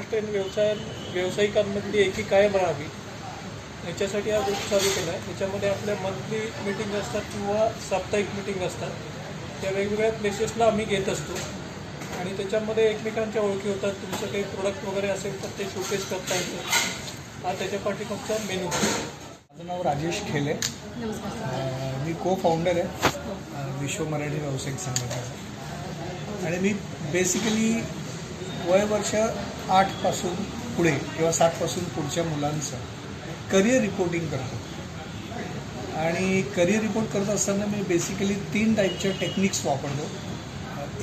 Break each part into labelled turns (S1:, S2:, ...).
S1: महाराष्ट्रीयन व्यावसायिकांमधली एकी कायम राहावी याच्यासाठी हा ग्रुप चालू केला आहे. याच्यामध्ये आपल्या मंथली मीटिंग असतात किंवा साप्ताहिक मीटिंग असतात. त्या वेगवेगळ्या प्लेसेसला आम्ही घेत असतो आणि त्याच्यामध्ये एकमेकांच्या ओळखी होतात. तुमचं काही प्रोडक्ट वगैरे असेल तर ते शोकेस करता येतं. हा त्याच्या पाठीमागचा मेनू.
S2: माझं नाव राजेश खेले. मी को फाउंडर आहे विश्व मराठी व्यावसायिक संघटनेचा आणि मी बेसिकली वयवर्ष 8 पुढे किंवा 7 पुढच्या मुलांचं करिअर रिपोर्टिंग करतो आणि करिअर रिपोर्ट करत असताना मी बेसिकली 3 टाईपच्या टेक्निक्स वापरतो.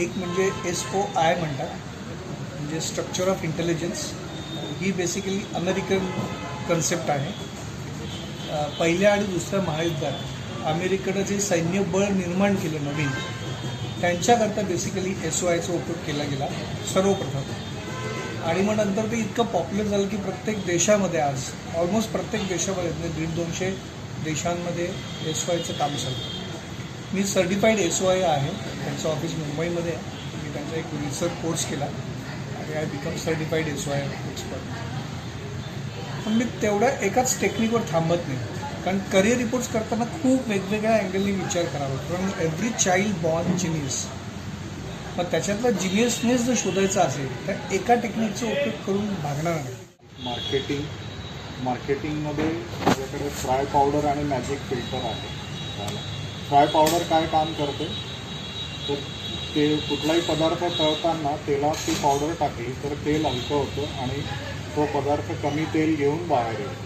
S2: एक म्हणजे SOI म्हणतात, म्हणजे structure of intelligence. He basically American concept आहे. पहिल्या आणि दुसऱ्या महायुद्धात अमेरिकेनं जे सैन्य बळ निर्माण केलं नवीन, त्यांच्याकरता बेसिकली SOIचा उपयोग केला गेला सर्वप्रथम. आणि मग नंतर ते इतकं पॉप्युलर झालं की प्रत्येक देशामध्ये आज ऑलमोस्ट प्रत्येक देशामध्ये 150-200 देशांमध्ये SOIचं काम चालतं. मी सर्टिफाईड SOI आहे. त्यांचं ऑफिस मुंबईमध्ये आहे. मी त्यांचा एक रिसर्च कोर्स केला आणि I become certified SOI expert. पण मी तेवढ्या एकाच टेक्निकवर थांबत नाही, कारण करिअर रिपोर्ट्स करताना खूप वेगवेगळ्या अँगलनी विचार करावा. कारण एव्हरी चाइल्ड बॉर्न जिनियस. पण त्याच्यातला जिनियसनेस जर शोधायचा असेल तर एका टेक्निकचा उपयोग करून भागणार नाही.
S3: मार्केटिंगमध्ये माझ्याकडे फ्राय पावडर आणि मॅजिक फिल्टर आहे. फ्राय पावडर काय काम करते तर ते कुठलाही पदार्थ तळताना तेलात ती पावडर टाकली तर तेल हलकं होतं आणि तो पदार्थ कमी तेल घेऊन बाहेर येतो.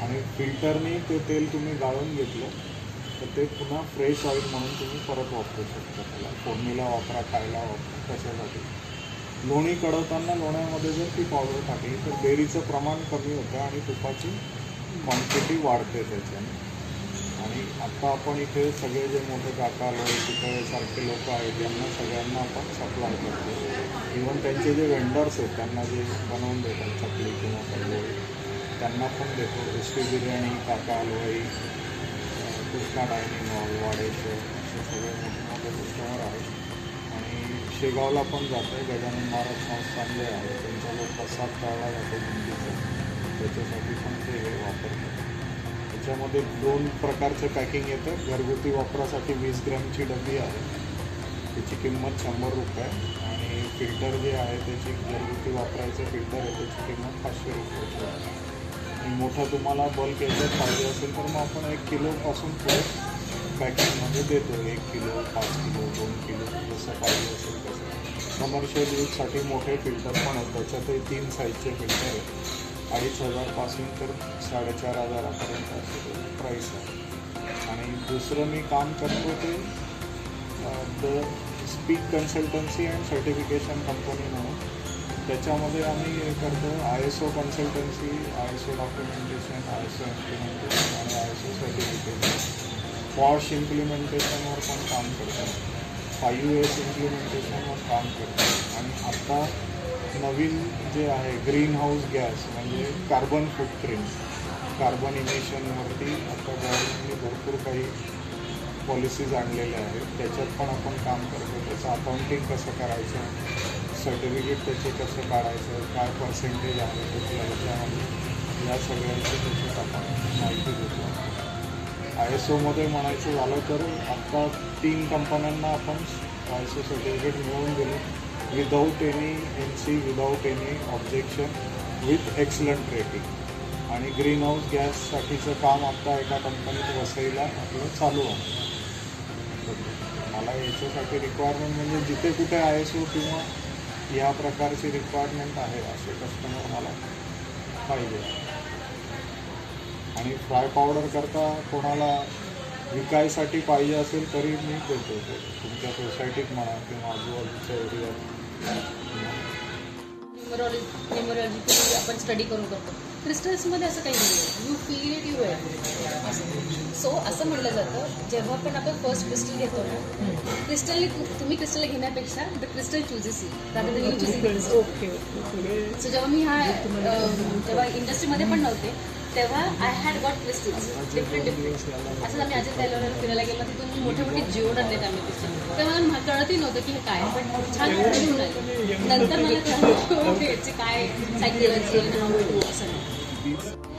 S3: आणि फिल्टरनी ते तेल तुम्ही गाळून घेतलं तर ते पुन्हा फ्रेश ऑइल म्हणून तुम्ही परत वापरू शकता. त्याला फोडणीला वापरा, खायला वापरा, कशासाठी. लोणी कढवताना लोण्यामध्ये जर ती पावडर टाकली तर डेअरीचं प्रमाण कमी होतं आणि तुपाची क्वांटिटी वाढते त्याच्याने. आणि आत्ता आपण इथे सगळे जे मोठे काका लोक चितळेसारखे लोक आहेत यांना सगळ्यांना आपण सप्लाय करतो. इव्हन त्यांचे जे वेंडर्स आहेत त्यांना जे बनवून देतात चकली किंवा काही त्यांना पण देतो. एसटी बिर्याणी, काका हलवाई, कृष्णा डायनिंग हॉल, वाडेश्वर असे सगळे मोठे मोठे कस्टमर आहेत. आणि शेगावला पण जातो. गजानन महाराज संस्थान जे आहे त्यांचा जो प्रसाद तळला जातो बुंदीचा, त्याच्यासाठी पण ते वापरतात. त्याच्यामध्ये 2 प्रकारचं पॅकिंग येतं. घरगुती वापरासाठी 20 ग्रॅमची डबी आहे, त्याची किंमत 100 रुपये. आणि फिल्टर जे आहे त्याची घरगुती वापरायचं फिल्टर आहे त्याची किंमत 500 रुपये आहे. आणि मोठं तुम्हाला बल्क याच्यात पाहिजे असेल तर मग आपण 1 किलोपासून पुढे पॅकिंगमध्ये देतो. 1 किलो, 5 किलो, 2 किलो जसं पाहिजे असेल तसं. कमर्शियल यूजसाठी मोठे फिल्टर पण आहेत. त्याच्यातही 3 साईजचे फिल्टर आहेत. 2,500 पासून तर 4,500 असे प्राईस आहे. आणि दुसरं मी काम करतो ते the speak consultancy and certification company म्हणून. त्याच्यामध्ये आम्ही हे करतो ISO consultancy, ISO documentation, ISO implementation आणि ISO सर्टिफिकेशन. पॉश इम्प्लिमेंटेशनवर पण काम करतो. 5S इम्प्लिमेंटेशनवर काम करतो. आणि आत्ता नवीन जे आहे ग्रीन हाऊस गॅस म्हणजे कार्बन फूटप्रिंट, कार्बन इमिशनवरती आता गव्हर्नमेंटने भरपूर काही पॉलिसीज आणलेल्या आहेत. त्याच्यात पण आपण काम करतो. त्याचं अकाउंटिंग कसं करायचं, सर्टिफिकेट त्याचे कसं काढायचं, काय पर्सेंटेज आहे कुठल्या ह्याच्यामध्ये, या सगळ्यांची त्याच्यात आपण माहिती देतो. ISOमध्ये म्हणायचं झालं तर आत्ता 3 कंपन्यांना आपण ISO सर्टिफिकेट मिळवून दिलं. Without any NC, without any objection, with excellent rating. आणि ग्रीन हाऊस गॅससाठीचं काम आत्ता एका कंपनीत वसईला आपलं चालू आहे. मला याच्यासाठी रिक्वायरमेंट म्हणजे जिथे कुठे ISO किंवा ह्या प्रकारची रिक्वायरमेंट आहे असे कस्टमर मला पाहिजे. आणि फ्राय पावडर करता कोणाला विकायसाठी पाहिजे असेल तरी मी देतो. ते तुमच्या सोसायटीत म्हणा किंवा आजूबाजूच्या एरियात.
S4: न्यूमरॉलॉजी आपण स्टडी करून करतो. क्रिस्टल्समध्ये असं काही नाही आहे. You feel it, you were असं. सो असं म्हटलं जातं जेव्हा पण आपण फर्स्ट क्रिस्टल घेतो ना, क्रिस्टल तुम्ही क्रिस्टल घेण्यापेक्षा the crystal chooses you rather than you choosing. Okay. So जेव्हा मी जेव्हा इंडस्ट्रीमध्ये पण नव्हते तेव्हा I had got crystals different असंच आम्ही अजित तैलवरला फिरायला गेलो तिथून मोठे मोठे जिओड आणलेत आम्ही क्रिस्टल तेव्हा मला कळतही नव्हतं की हे काय पण छान घेऊन आले नंतर मला कळलं की याची काय सायकोलॉजी आणि हाऊ टू असं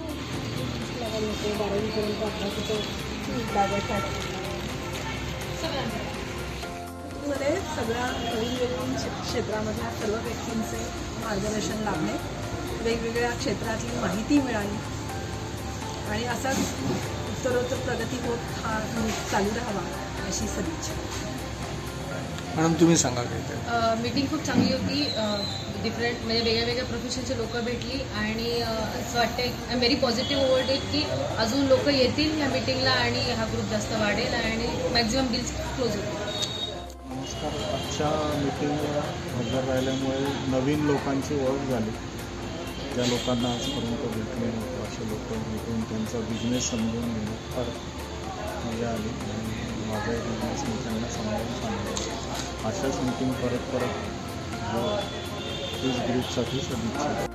S5: मध्ये सगळ्या नवीन क्षेत्रामधल्या सर्व व्यक्तींचे मार्गदर्शन लाभणे वेगवेगळ्या क्षेत्रातली माहिती मिळाली आणि असाच उत्तरोत्तर प्रगती होत हा चालू राहावा अशी सदिच्छा.
S2: मॅडम तुम्ही सांगा काय
S4: मीटिंग खूप चांगली होती डिफरंट म्हणजे वेगळ्या वेगळ्या प्रोफेशनचे लोक भेटली आणि असं वाटतं I am very positive over it की अजून लोक येतील ह्या मीटिंगला आणि हा ग्रुप जास्त वाढेल आणि मॅक्झिमम बिल्स क्लोज होतील.
S3: नमस्कार. आजच्या मीटिंगला हजर राहिल्यामुळे नवीन लोकांची ओळख झाली. ज्या लोकांना आजपर्यंत भेटले नव्हते असे लोक भेटून त्यांचा बिझनेस समजून घेण्यात फार मजा आली आणि माझा एक बिझनेस मी त्यांना समजावून सांगितलं. अशाच मीटिंग परत तीच ग्रुपसाठी सदिच्छा.